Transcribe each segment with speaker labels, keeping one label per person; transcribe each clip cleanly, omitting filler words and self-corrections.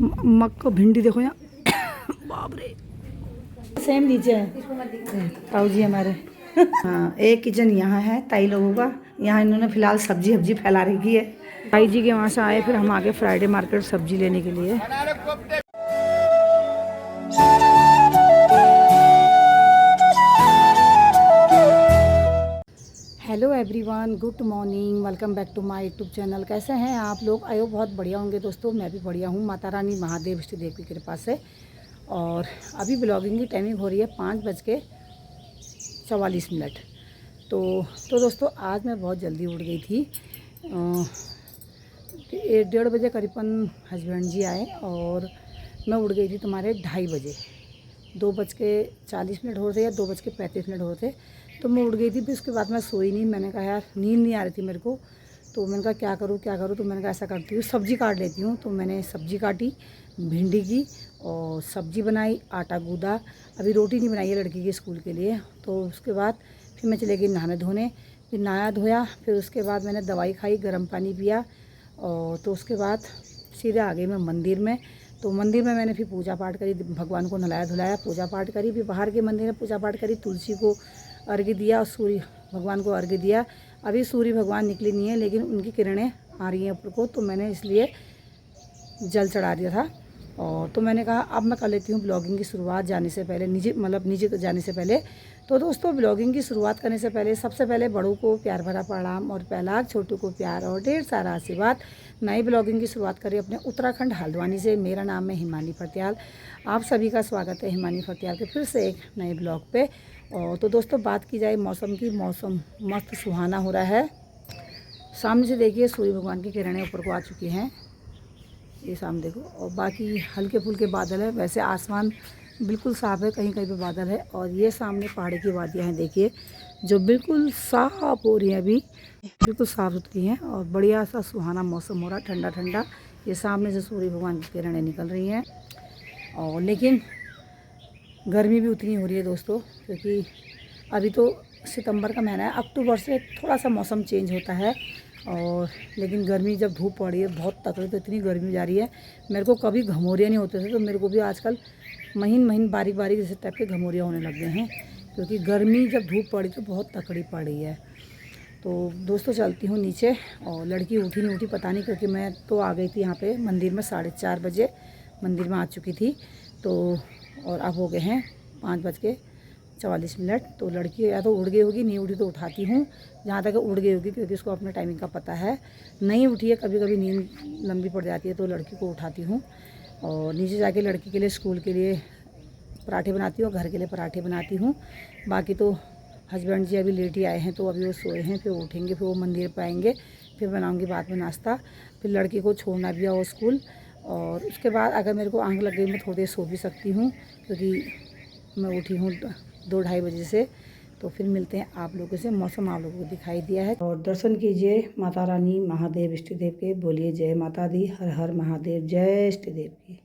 Speaker 1: मक्का भिंडी देखो यहाँ बाप रे सेम नीचे है ताऊ जी हमारे। हाँ एक किचन यहाँ है ताई लोगों का, यहाँ इन्होंने फिलहाल सब्जी हब्जी फैला रखी है। ताई जी के वहाँ से आए फिर हम आगे फ्राइडे मार्केट सब्जी लेने के लिए। Hello everyone, good morning, welcome back to my YouTube channel. कैसे हैं आप लोग? आयो बहुत बढ़िया होंगे दोस्तों, मैं भी बढ़िया हूँ। माता रानी महादेव इष्ट देव की कृपा से। और अभी ब्लॉगिंग की टाइमिंग हो रही है 5:44। तो दोस्तों आज मैं बहुत जल्दी उठ गई थी। 1:30 बजे करीबन हस्बैंड जी आए और मैं उठ गई थी तुम्हारे 2:30 बजे। 2:40 हो रहे या 2:35 हो रहे थे तो मैं उठ गई थी। फिर उसके बाद मैं सोई नहीं। मैंने कहा यार नींद नहीं आ रही थी मेरे को, तो मैंने कहा क्या करूँ। तो मैंने कहा ऐसा करती हूँ सब्ज़ी काट लेती हूँ। तो मैंने सब्ज़ी काटी भिंडी की और सब्ज़ी बनाई, आटा गूँदा। अभी रोटी नहीं बनाई है लड़की के स्कूल के लिए। तो उसके बाद फिर मैं चले गई नहाने धोने। फिर नहाया धोया, फिर उसके बाद मैंने दवाई खाई, गर्म पानी पिया। और तो उसके बाद सीधे आ गई मैं मंदिर में। तो मंदिर में मैंने फिर पूजा पाठ करी, भगवान को नहलाया धुलाया, पूजा पाठ करी। फिर बाहर के मंदिर में पूजा पाठ करी, तुलसी को अर्घ्य दिया और सूर्य भगवान को अर्घ्य दिया। अभी सूर्य भगवान निकली नहीं है लेकिन उनकी किरणें आ रही हैं ऊपर को, तो मैंने इसलिए जल चढ़ा दिया था। और तो मैंने कहा अब मैं कर लेती हूँ ब्लॉगिंग की शुरुआत जाने से पहले, नीचे जाने से पहले। तो दोस्तों ब्लॉगिंग की शुरुआत करने से पहले सबसे पहले बड़ों को प्यार भरा प्रणाम और पहला छोटों को प्यार और ढेर सारा आशीर्वाद। नई ब्लॉगिंग की शुरुआत करें अपने उत्तराखंड हल्द्वानी से। मेरा नाम है हिमानी फटियाल। आप सभी का स्वागत है हिमानी फटियाल के फिर से एक नए ब्लॉग पे। और तो दोस्तों बात की जाए मौसम की, मौसम मस्त सुहाना हो रहा है। सामने से देखिए सूर्य भगवान की किरणें ऊपर को आ चुकी हैं, ये सामने देखो। और बाकी हल्के फुल्के बादल है, वैसे आसमान बिल्कुल साफ़ है, कहीं कहीं पे बादल है। और ये सामने पहाड़ी की वादियाँ हैं देखिए, जो बिल्कुल साफ़ हो रही हैं, अभी बिल्कुल साफ़ सुथरी हैं। और बढ़िया सा सुहाना मौसम हो रहा है, ठंडा ठंडा। ये सामने से सूर्य भगवान की किरणें निकल रही हैं। और लेकिन गर्मी भी उतनी हो रही है दोस्तों, क्योंकि अभी तो सितंबर का महीना है। अक्टूबर से थोड़ा सा मौसम चेंज होता है। और लेकिन गर्मी जब धूप पड़ रही है बहुत तकड़ी, तो इतनी गर्मी जा रही है। मेरे को कभी घमौरियाँ नहीं होते थे, तो मेरे को भी आजकल महीन बारीक बारीक जैसे टाइप के घमौरियाँ होने लग गए हैं, क्योंकि गर्मी जब धूप पड़ी तो बहुत तकड़ी पड़ रही है। तो दोस्तों चलती हूँ नीचे। और लड़की उठी नहीं उठी पता नहीं, क्योंकि मैं तो आ गई थी यहाँ पे मंदिर में 4:30 बजे मंदिर में आ चुकी थी। तो और अब हो गए हैं 5:44। तो लड़की या तो उड़ गई होगी, नहीं उठी तो उठाती हूँ। जहाँ तक उड़ गई होगी, क्योंकि उसको अपने टाइमिंग का पता है। नहीं उठी है, कभी कभी नींद लंबी पड़ जाती है, तो लड़की को उठाती हूँ। और नीचे जाके लड़की के लिए स्कूल के लिए पराठे बनाती हूँ, घर के लिए पराठे बनाती हूँ। बाकी तो हस्बैंड जी अभी लेट ही आए हैं, तो अभी वो सोए हैं, फिर उठेंगे, फिर वो मंदिर पर आएंगे, फिर बनाऊँगी बाद में नाश्ता। फिर लड़की को छोड़ना भी आओ स्कूल। और उसके बाद अगर मेरे को आँख लग गई मैं थोड़ी देर सो भी सकती हूँ, क्योंकि मैं उठी हूँ 2-2:30 बजे से। तो फिर मिलते हैं आप लोगों से। मौसम आप लोगों को दिखाई दिया है, और दर्शन कीजिए माता रानी महादेव इष्ट देव के। बोलिए जय माता दी, हर हर महादेव, जय इष्ट देव की।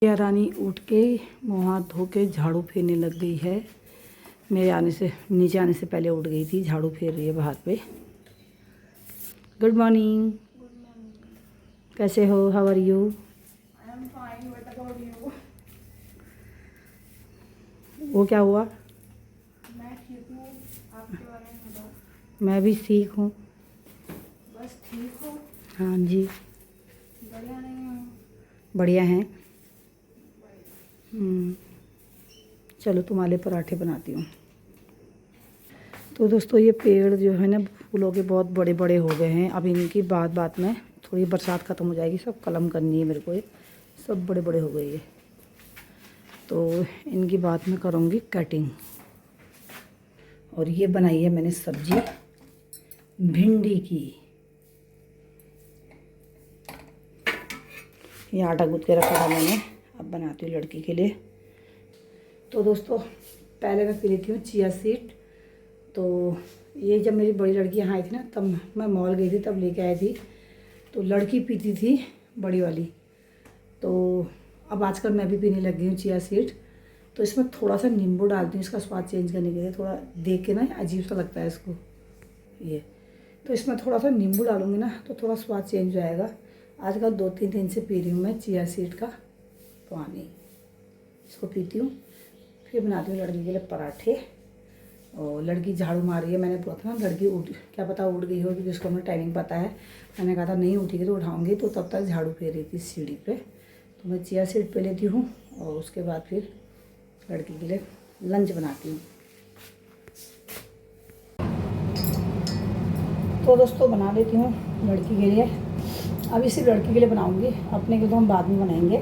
Speaker 1: मैया रानी उठ के मुँह हाथ धो के झाड़ू फेरने लग गई है। मेरे आने से, नीचे आने से पहले उठ गई थी, झाड़ू फेर रही है बाहर पे। गुड मॉर्निंग, कैसे हो? How are you? वो क्या हुआ?
Speaker 2: मैं ठीक हूँ, आपके बारे में बताओ।
Speaker 1: मैं भी ठीक हूँ।
Speaker 2: बस ठीक हो?
Speaker 1: हाँ जी,
Speaker 2: बढ़िया नहीं हो?
Speaker 1: बढ़िया हैं। चलो तुम्हारे पराठे बनाती हूँ। तो दोस्तों ये पेड़ जो है ना फूलों के बहुत बड़े बड़े हो गए हैं। अब इनकी बात में थोड़ी बरसात ख़त्म हो जाएगी, सब कलम करनी है मेरे को। ये सब बड़े बड़े हो गए ये, तो इनकी बात में करूँगी कटिंग। और ये बनाई है मैंने सब्जी भिंडी की। ये आटा गूँथ के रखा था मैंने, अब बनाती हूँ लड़की के लिए। तो दोस्तों पहले मैं पी लेती हूँ चिया सीड। तो ये जब मेरी बड़ी लड़की यहाँ आई थी ना, तब मैं मॉल गई थी, तब लेके आई थी। तो लड़की पीती थी बड़ी वाली, तो अब आजकल मैं भी पीने लग गई हूँ चिया सीड। तो इसमें थोड़ा सा नींबू डालती हूँ इसका स्वाद चेंज करने के लिए। थोड़ा देख के ना अजीब सा लगता है इसको ये, तो इसमें थोड़ा सा नींबू डालूंगी ना तो थोड़ा स्वाद चेंज हो जाएगा। आजकल 2-3 दिन से पी रही हूँ मैं चिया सीड का पानी, इसको पीती हूँ। फिर बनाती हूँ लड़की के लिए पराठे। और लड़की झाड़ू मार रही है, मैंने बोला था ना लड़की उठ, क्या पता उठ गई हो, क्योंकि उसको हमें टाइमिंग पता है। मैंने कहा था नहीं उठेगी तो उठाऊँगी, तो तब तक झाड़ू फेर रही थी सीढ़ी पे। तो मैं चिया सीड पे लेती हूँ और उसके बाद फिर लड़की के लिए लंच बनाती हूँ। तो दोस्तों बना लेती हूँ लड़की के लिए। अभी सिर्फ लड़की के लिए बनाऊँगी, अपने के तो हम बाद में बनाएंगे।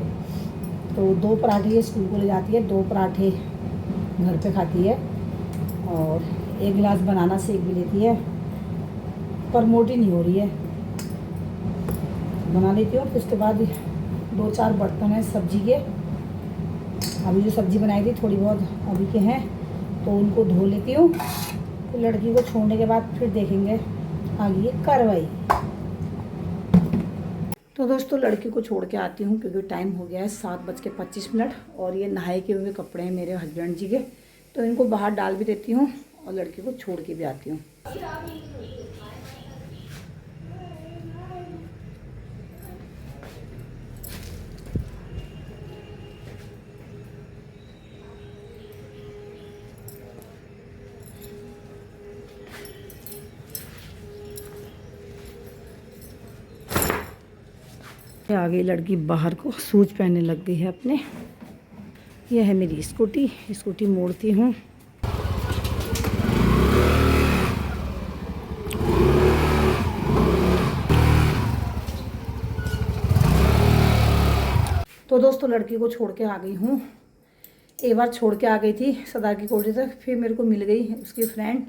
Speaker 1: तो 2 पराठे ये स्कूल को ले जाती है, 2 पराठे घर पे खाती है और 1 गिलास बनाना शेक भी लेती है, पर मोटी नहीं हो रही है। बना लेती हूँ। फिर उसके बाद 2-4 बर्तन हैं सब्जी के, अभी जो सब्जी बनाई थी थोड़ी बहुत अभी के हैं, तो उनको धो लेती हूँ। फिर लड़की को छोड़ने के बाद फिर देखेंगे आगे ये कार्रवाई। तो दोस्तों लड़की को छोड़ के आती हूँ, क्योंकि टाइम हो गया है 7:25 और ये नहाए के हुए कपड़े हैं मेरे हस्बैंड जी के। तो इनको बाहर डाल भी देती हूँ और लड़की को छोड़ के भी आती हूँ। आ गई लड़की बाहर को, शूज पहनने लग गई है अपने। यह है मेरी स्कूटी मोड़ती हूँ। तो दोस्तों लड़की को छोड़ के आ गई हूँ। एक बार छोड़ के आ गई थी सरदार की कोठी तक, फिर मेरे को मिल गई उसकी फ्रेंड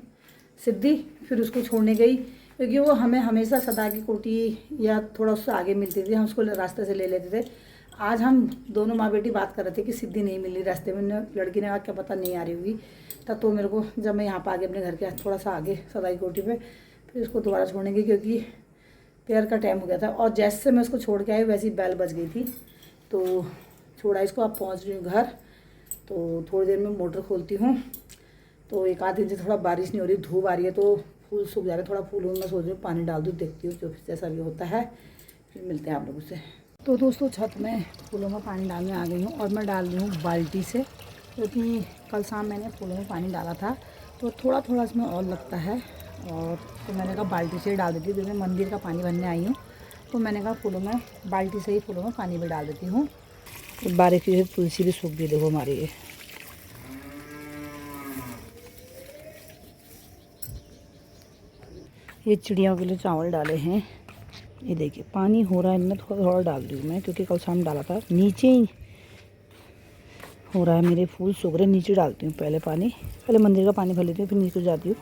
Speaker 1: सिद्धि, फिर उसको छोड़ने गई, क्योंकि वो हमें हमेशा सरदार की कोठी या थोड़ा उससे आगे मिलती थी, हम उसको रास्ते से ले लेते थे। आज हम दोनों माँ बेटी बात कर रहे थे कि सिद्धि नहीं मिली रास्ते में। लड़की ने कहा क्या पता नहीं आ रही होगी। तब तो मेरे को, जब मैं यहाँ पर आ गई अपने घर के थोड़ा सा आगे सरदार की कोठी पे, फिर उसको दोबारा छोड़ने गई, क्योंकि प्रेयर का टाइम हो गया था। और जैसे मैं उसको छोड़ के आई वैसे ही बेल बज गई थी, तो छोड़ा इसको। अब पहुँच रही हूँ घर, तो थोड़ी देर में मोटर खोलती हूँ। तो एक आध दिन से थोड़ा बारिश नहीं हो रही, धूप आ रही है, तो फूल सूख जा रहे हैं। थोड़ा फूलों में सोच रही हूँ पानी डाल दूँ, देखती हूँ जो जैसा भी होता है, फिर मिलते हैं आप लोगों से। तो दोस्तों छत में फूलों में पानी डालने आ गई हूँ, और मैं डाल रही हूँ बाल्टी से, क्योंकि कल शाम मैंने फूलों में पानी डाला था, तो थोड़ा थोड़ा इसमें और लगता है। और तो मैंने कहा बाल्टी से ही डाल देती हूँ, क्योंकि मैं मंदिर का पानी भरने आई हूँ, तो मैंने कहा फूलों में बाल्टी से ही फूलों में पानी भी डाल देती हूँ। बारिश की तुलसी भी सूख गई, देखो हमारी ये चिड़ियों के लिए चावल डाले हैं। ये देखिए पानी हो रहा है इनमें, थोड़ा थोड़ा डाल दूँ मैं, क्योंकि कल शाम डाला था। नीचे ही हो रहा है, मेरे फूल सूख रहे, नीचे डालती हूँ पहले पानी, पहले मंदिर का पानी भर लेती हूँ, फिर नीचे जाती हूँ।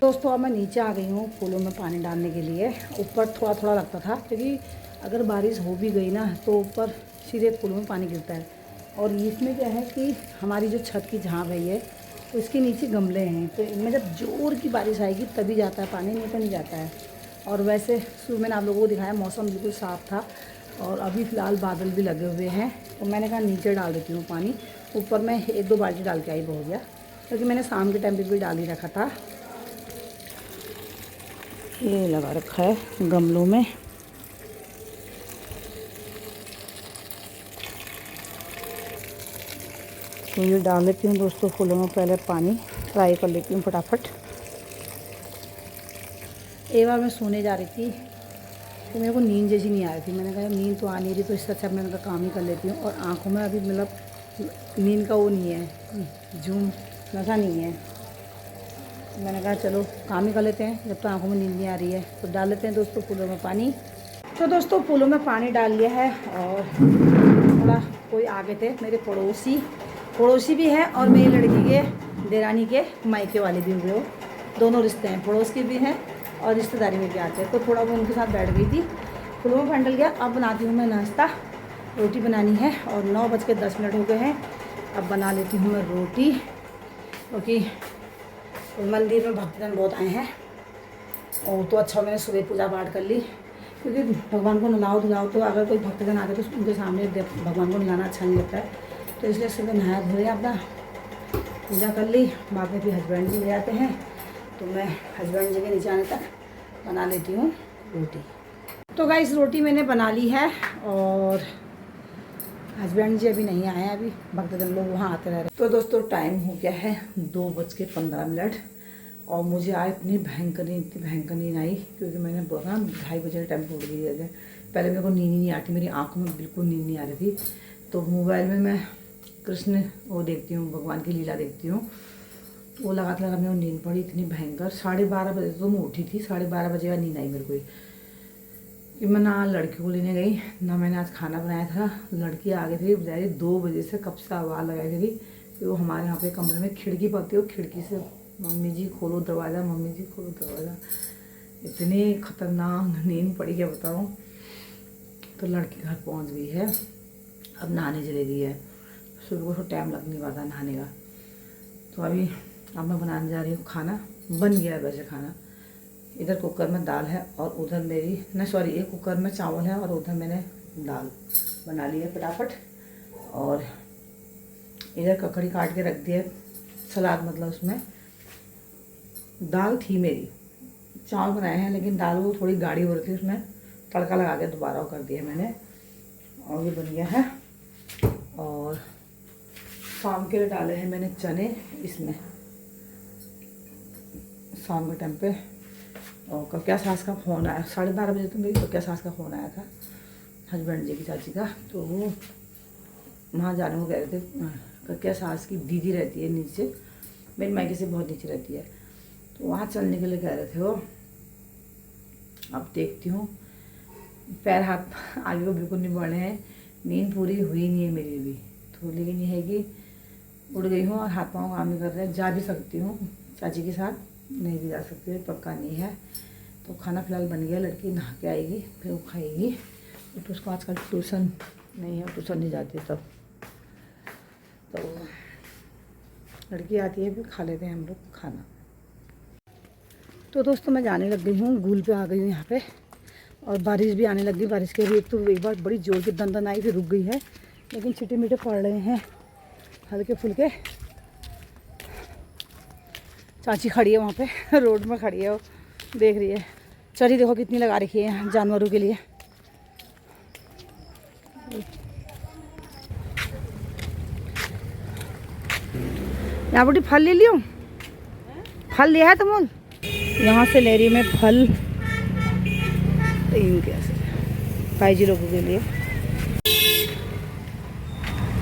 Speaker 1: दोस्तों अब मैं नीचे आ गई हूँ फूलों में पानी डालने के लिए। ऊपर थोड़ा थोड़ा लगता था, क्योंकि अगर बारिश हो भी गई ना तो ऊपर सीधे फूलों में पानी गिरता है। और इसमें क्या है कि हमारी जो छत की झाँप है, तो इसके नीचे गमले हैं, तो इनमें जब जोर की बारिश आएगी तभी जाता है पानी, नहीं तो नहीं जाता है। और वैसे सुबह मैंने आप लोगों को दिखाया मौसम बिल्कुल साफ़ था, और अभी फ़िलहाल बादल भी लगे हुए हैं। तो मैंने कहा नीचे डाल देती हूँ पानी। ऊपर मैं 1-2 बाल्टी डाल के आई, हो गया, क्योंकि मैंने शाम के टाइम पर भी डाल ही रखा था। ये लगा रखा है गमलों में। तो ये डाल लेती हूँ दोस्तों फूलों में पहले पानी, ट्राई कर लेती हूँ फटाफट। एक बार मैं सोने जा रही थी, तो मेरे को नींद जैसी नहीं आ रही थी। मैंने कहा नींद तो आ नहीं रही, तो इससे अच्छा मैंने कहा काम ही कर लेती हूँ। और आँखों में अभी मतलब नींद का वो नहीं है, झूम नशा नहीं है। मैंने कहा चलो काम ही कर लेते हैं, जब तो आँखों में नींद नहीं आ रही है। तो डाल लेते हैं दोस्तों फूलों में पानी। तो दोस्तों फूलों में पानी डाल लिया है। और थोड़ा कोई आगे थे मेरे पड़ोसी भी है, और मेरी लड़की के देरानी के मायके वाले भी हुए, हो दोनों रिश्ते हैं, पड़ोस के भी हैं और रिश्तेदारी में भी आते हैं। तो थोड़ा वो उनके साथ बैठ गई थी, फूलों में पानी डल गया। अब बनाती हूँ मैं नाश्ता, रोटी बनानी है, और 9:10 हो गए हैं। अब बना लेती हूँ मैं रोटी, क्योंकि मंदिर में भक्तजन बहुत आए हैं। और तो अच्छा मैंने सुबह पूजा पाठ कर ली, क्योंकि भगवान को नलाओ धुलाओ, तो अगर कोई भक्तजन आते तो उनके सामने भगवान को नलाना अच्छा नहीं लगता है। तो इसलिए सुबह नहाया धोया, अपना पूजा कर ली। बाद में फिर हस्बैंड जी ले आते हैं, तो मैं हस्बैंड जी के नीचे आने तक बना लेती हूँ रोटी। तो गाइस रोटी मैंने बना ली है और हस्बैंड जी अभी नहीं आए हैं, अभी भक्तजन लोग वहाँ आते रह रहे। तो दोस्तों टाइम हो गया है 2:15 और मुझे आज इतनी भयंकर नींद आई, क्योंकि मैंने बोला 2:30 बजे टाइम उठ गई है। पहले मेरे को नींद ही नहीं आती, मेरी आंखों में बिल्कुल नींद नहीं आ रही थी। तो मोबाइल में मैं कृष्ण वो देखती हूँ, भगवान की लीला देखती हूँ। वो लगातार लगा मेरे को नींद पड़ी इतनी भयंकर। 12:30 बजे तो मैं उठी थी, 12:30 बजे का नींद आई मेरे को कि मैं ना लड़की को लेने गई, ना मैंने आज खाना बनाया था। लड़की आ गई थी बेचारी 2 बजे से, कब से आवाज़ लगाई थी कि वो हमारे यहाँ पे कमरे में खिड़की पड़ती है, वो खिड़की से मम्मी जी खोलो दरवाज़ा, मम्मी जी खोलो दरवाज़ा। इतनी खतरनाक नींद पड़ी क्या बताऊँ। तो लड़की घर पहुँच गई है, अब नहाने चली गई है। सुबह को टाइम लग नहीं पाता नहाने का। तो अभी अब मैं बनाने जा रही हूँ खाना। बन गया है वैसे खाना, इधर कुकर में दाल है और उधर एक कुकर में चावल है और उधर मैंने दाल बना ली है फटाफट। और इधर ककड़ी काट के रख दी है, सलाद मतलब उसमें। दाल थी मेरी, चावल बनाए हैं लेकिन दाल वो थोड़ी गाढ़ी हो रही थी, उसमें तड़का लगा के दोबारा वो कर दिया मैंने। और ये बन गया है। और शाम के लिए डाले हैं मैंने चने इसमें, शाम के टाइम पे। और कक्या सास का फ़ोन आया 12:30 बजे, तो मेरी कक्या सास का फ़ोन आया था हस्बैंड जी की चाची का। तो वो वहाँ जाने को कह रहे थे। कक्या सास की दीदी रहती है नीचे, मेरी मायके से बहुत नीचे रहती है, तो वहाँ चलने के लिए कह रहे थे वो। अब देखती हूँ, पैर हाथ आगे को बिल्कुल नहीं बढ़े हैं, नींद पूरी हुई नहीं है मेरी भी। तो लेकिन ये है कि उड़ गई हूँ और हाथ पाँव काम नहीं कर रहे हैं। जा भी सकती हूँ चाची के साथ, नहीं भी जा सकती है, पक्का नहीं है। तो खाना फिलहाल बन गया, लड़की नहा के आएगी फिर वो खाएगी। तो उसको आजकल ट्यूशन नहीं है, ट्यूशन नहीं जाती तब। तो लड़की आती है फिर खा लेते हैं हम लोग खाना। तो दोस्तों मैं जाने लग गई हूँ, गूल पे आ गई हूँ यहाँ पे। और बारिश भी आने लगी। बारिश के एक तो एक बार बड़ी जोर की दन आई, फिर रुक गई है, लेकिन छिटे मीठे पड़ रहे हैं हल्के फुल्के। चाची खड़ी है वहाँ पे रोड में खड़ी है, वो देख रही है। चरी देखो कितनी लगा रखी है जानवरों के लिए। यहाँ पर फल ले लियो, फल लिया है तुम? यहाँ से ले रही मैं फल, कैसे भाई जी लोगों के लिए।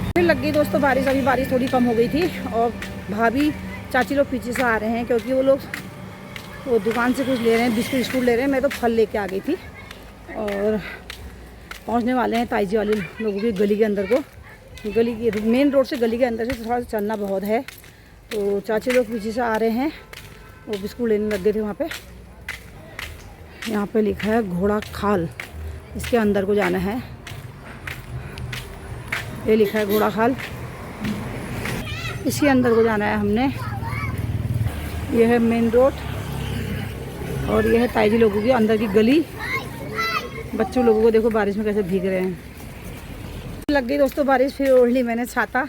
Speaker 1: फिर लग गई दोस्तों बारिश। अभी बारिश थोड़ी कम हो गई थी और भाभी चाची लोग पीछे से आ रहे हैं, क्योंकि वो लोग वो दुकान से कुछ ले रहे हैं, बिस्कुट ले रहे हैं। मैं तो फल लेके आ गई थी और पहुंचने वाले हैं ताई जी वाले लोगों की गली के अंदर को। गली की मेन रोड से गली के अंदर से थोड़ा सा चलना बहुत है। तो चाची लोग पीछे से आ रहे हैं, वो बिस्कुट लेने लग गए थे वहाँ पे। यहाँ पे लिखा है घोड़ा खाल, इसके अंदर को जाना है। ये लिखा है घोड़ा खाल, इसके अंदर को जाना है हमने। यह है मेन रोड और यह है ताई जी लोगों की अंदर की गली। बच्चों लोगों को देखो बारिश में कैसे भीग रहे हैं। लग गई दोस्तों बारिश, फिर ओढ़ ली मैंने छाता।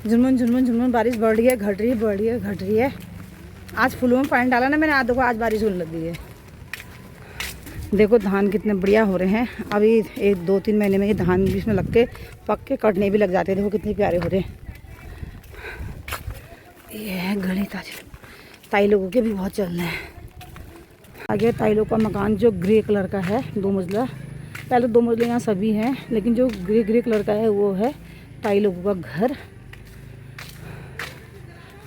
Speaker 1: झुनमुन झुनमुन झुनमुन बारिश बढ़ रही है, घट रही है, बढ़ रही है, घट रही है। आज फूलों में पानी डाला ना मैंने, आज देखो आज बारिश होने लग गई है। देखो धान कितने बढ़िया हो रहे हैं। अभी 1-2-3 महीने में ये धान भी इसमें लग के पक के कटने भी लग जाते हैं। देखो कितने प्यारे हो रहे हैं। ये है गली ताई लोगों के भी बहुत चल रहे हैं। आगे ताई लोग का मकान जो ग्रे कलर का है, 2 मंजिला। पहले 2 मंजिले यहाँ सभी हैं, लेकिन जो ग्रे कलर का है वो है ताई लोगों का घर।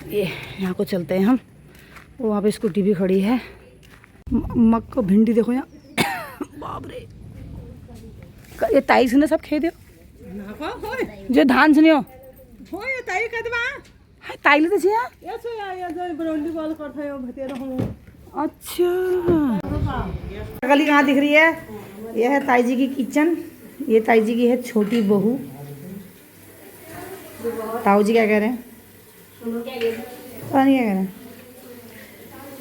Speaker 1: ये यहाँ को चलते हैं हम। वो वहाँ पे स्कूटी भी खड़ी है। मक्का भिंडी देखो यहाँ बाप रे। ये ताई सुने सब खे दो जो धान सुनियो ताई ले तो अच्छा। गली कहाँ दिख रही है? यह है ताई जी की किचन। ये ताई जी की है छोटी बहू। ताऊ जी क्या कह रहे हैं? पानी क्या कह रहे हैं?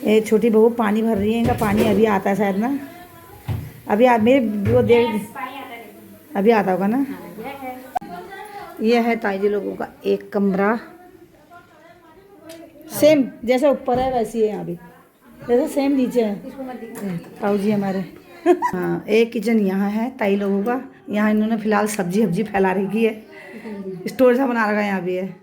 Speaker 1: ये छोटी बहू पानी भर रही है। इनका पानी अभी आता है शायद ना, अभी मेरे वो देख अभी आता होगा ना। यह है ताई जी लोगों का एक कमरा, सेम जैसे ऊपर है वैसी है यहाँ भी। जैसे सेम नीचे है
Speaker 2: इसको मत दिखा।
Speaker 1: ताऊ जी हमारे। हाँ, एक किचन यहाँ है ताई लोगों का। यहाँ इन्होंने फिलहाल सब्जी हब्जी फैला रखी है, स्टोर सा बना रखा है यहाँ भी है।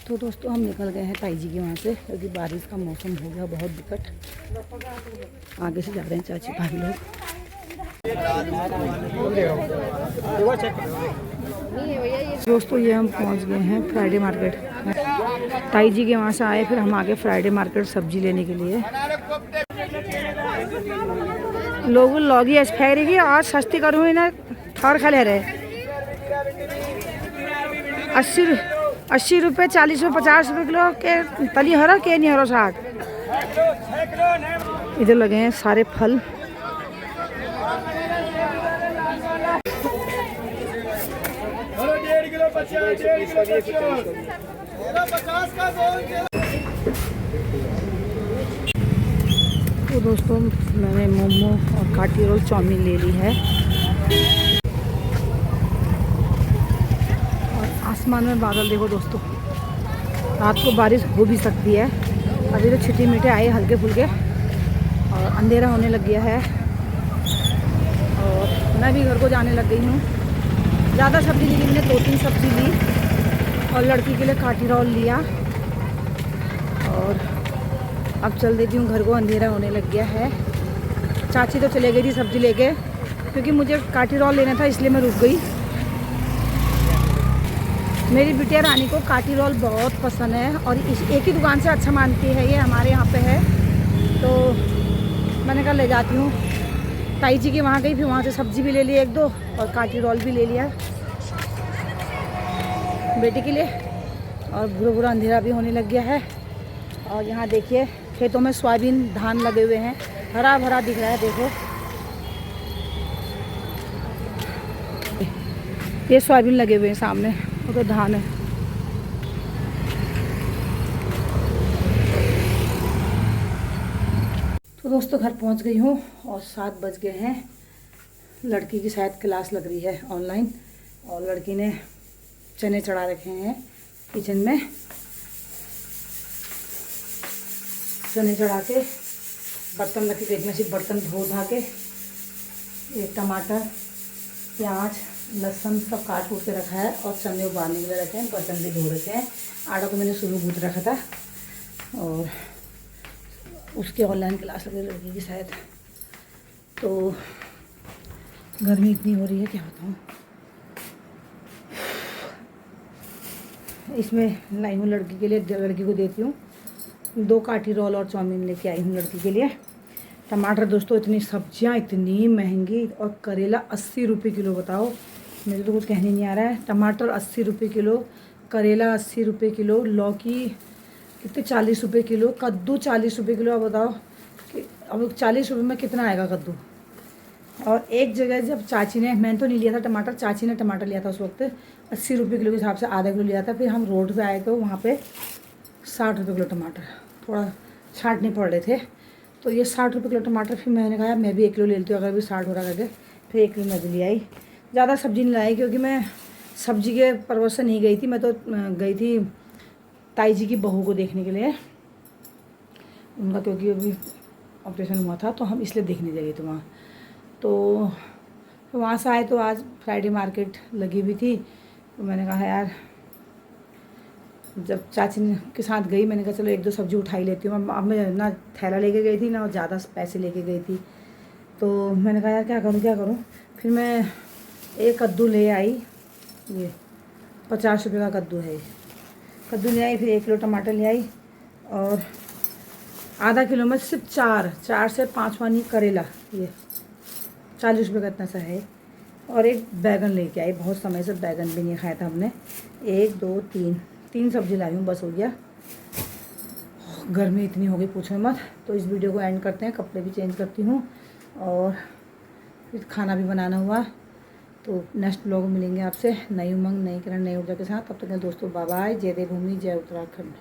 Speaker 1: तो दोस्तों हम निकल गए हैं ताई जी के वहाँ से, क्योंकि बारिश का मौसम हो गया बहुत विकट। आगे से जा रहे हैं चाची भाभी लोग। दोस्तों ये हम पहुँच गए हैं फ्राइडे मार्केट। ताई जी के वहाँ से आए, फिर हम आगे फ्राइडे मार्केट सब्जी लेने के लिए। लोग लॉगी एक्सपायरी की आज सस्ती करूँ ना ठर खा ले रहे। 80 रुपये 40 रुपये 50 रुपये किलो के तली हरा के नहीं हरो 60। इधर लगे हैं सारे फल। तो दोस्तों मैंने मोमो और काटी रोल चाउमीन ले ली है। आसमान में बादल देखो दोस्तों, रात को बारिश हो भी सकती है। अभी तो छिटी मीठे आए हल्के फुल्के और अंधेरा होने लग गया है। और मैं भी घर को जाने लग गई हूँ। ज़्यादा सब्ज़ी नहीं ली मैंने, 2-3 सब्ज़ी ली और लड़की के लिए काटी रोल लिया। और अब चल देती हूँ घर को, अंधेरा होने लग गया है। चाची तो चले गई थी सब्ज़ी लेके, क्योंकि मुझे काटी रोल लेना था इसलिए मैं रुक गई। मेरी बिटिया रानी को काटी रोल बहुत पसंद है और इस एक ही दुकान से अच्छा मानती है, ये हमारे यहाँ पे है। तो मैंने कहा ले जाती हूँ। ताई जी के वहाँ गई, फिर वहाँ से सब्ज़ी भी ले ली 1-2 और काटी रोल भी ले लिया बेटी के लिए। और बुरा बुरा अंधेरा भी होने लग गया है। और यहाँ देखिए खेतों में सोयाबीन धान लगे हुए हैं, हरा भरा दिख रहा है। देखो ये सोयाबीन लगे हुए हैं सामने, वो तो धान है। तो दोस्तों घर पहुंच गई हूँ और 7 बज गए हैं। लड़की की शायद क्लास लग रही है ऑनलाइन, और लड़की ने चने चढ़ा रखे हैं किचन में। चने चढ़ा के बर्तन रखे, देखना चाहिए बर्तन धो धा के। ये टमाटर प्याज लहसुन सब काट कूट के रखा है और चने उबालने के लिए रखे हैं। बर्तन भी धो रखे हैं। आटा को मैंने सुबह गूँथ रखा था। और उसके ऑनलाइन क्लास लगी लड़की की शायद। तो गर्मी इतनी हो रही है क्या बताऊँ। इसमें लाई हूँ लड़की के लिए, लड़की को देती हूँ। 2 काटी रोल और चाउमीन लेके आई हूँ लड़की के लिए। टमाटर दोस्तों इतनी सब्जियाँ इतनी महंगी, और करेला 80 रुपये किलो। बताओ, मुझे तो कुछ कहने नहीं आ रहा है। टमाटर 80 रुपये किलो, करेला 80 रुपये किलो, लौकी कितने 40 रुपये किलो, कद्दू 40 रुपये किलो। अब बताओ कि अब 40 रुपये में कितना आएगा कद्दू। और एक जगह जब चाची ने, मैंने तो नहीं लिया था टमाटर, चाची ने टमाटर लिया था उस वक्त 80 रुपये किलो के हिसाब से, आधा किलो लिया था। फिर हम रोड पे आए तो वहाँ पे 60 रुपये किलो टमाटर, थोड़ा छाँटने पड़ रहे थे। तो ये 60 रुपये किलो टमाटर। फिर मैंने कहा मैं भी 1 किलो ले लेती हूँ, अगर भी 60 हो रहा करके। फिर 1 किलो मैं भी ले आई। ज़्यादा सब्ज़ी नहीं लाई, क्योंकि मैं सब्ज़ी के पर्पज़ से नहीं गई थी। मैं तो गई थी ताई जी की बहू को देखने के लिए, उनका क्योंकि अभी ऑपरेशन हुआ था, तो हम इसलिए देखने गए थे वहाँ। तो वहाँ से आए तो आज फ्राइडे मार्केट लगी हुई थी। तो मैंने कहा यार, जब चाची के साथ गई मैंने कहा चलो 1-2 सब्ज़ी उठाई लेती हूँ। अब मैं ना थैला लेके गई थी ना ज़्यादा पैसे लेके गई थी। तो मैंने कहा यार क्या करूँ। फिर मैं एक कद्दू ले आई, ये 50 रुपये का कद्दू है। कद्दू ले आई, फिर 1 किलो टमाटर ले आई, और आधा किलो में सिर्फ 4 से 5 पानी करेला, ये 40 रुपये का इतना सा है। और एक बैगन लेके आई, बहुत समय से बैगन भी नहीं खाया था हमने। 1 2 3 सब्ज़ी लाई हूँ, बस हो गया। गर्मी इतनी हो गई पूछो मत। तो इस वीडियो को एंड करते हैं, कपड़े भी चेंज करती हूँ और फिर खाना भी बनाना हुआ। तो नेक्स्ट ब्लॉग मिलेंगे आपसे नई उमंग, नई किरण, नई ऊर्जा के साथ। तब तक दोस्तों बाय बाय। जय देवभूमि, जय उत्तराखंड।